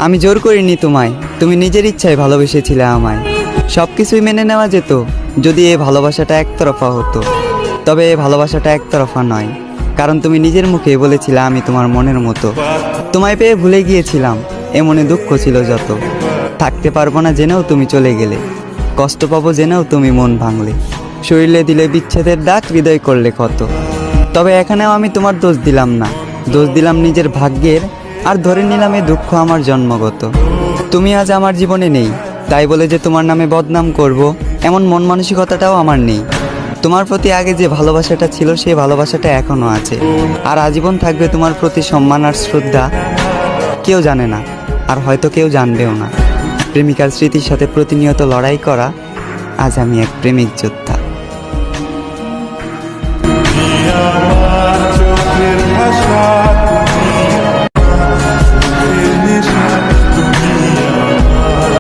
আমি জোর করিনি তোমায়, তুমি নিজের ইচ্ছায় ভালোবেসেছিলে আমায়। সব কিছুই মেনে নেওয়া যেত যদি এই ভালোবাসাটা একতরফা হতো। তবে এই ভালোবাসাটা একতরফা নয়, কারণ তুমি নিজের মুখে বলেছিলে আমি তোমার মনের মতো। তোমায় পেয়ে ভুলে গিয়েছিলাম, এ মনে দুঃখ ছিল যত। থাকতে পারবো না জেনেও তুমি চলে গেলে, কষ্ট পাবো জেনেও তুমি মন ভাঙলে। শরীরে দিলে বিচ্ছেদের ডাক, হৃদয় করলে ক্ষত। তবে এখানেও আমি তোমার দোষ দিলাম না, দোষ দিলাম নিজের ভাগ্যের। আর ধরে নিলাম এ দুঃখ আমার জন্মগত। তুমি আজ আমার জীবনে নেই, তাই বলে যে তোমার নামে বদনাম করব এমন মন মানসিকতাটাও আমার নেই। তোমার প্রতি আগে যে ভালোবাসাটা ছিল সেই ভালোবাসাটা এখনও আছে, আর আজীবন থাকবে তোমার প্রতি সম্মান আর শ্রদ্ধা। কেউ জানে না, আর হয়তো কেউ জানবেও না, প্রেমিকার স্মৃতির সাথে প্রতিনিয়ত লড়াই করা আজ আমি এক প্রেমিক যোদ্ধা।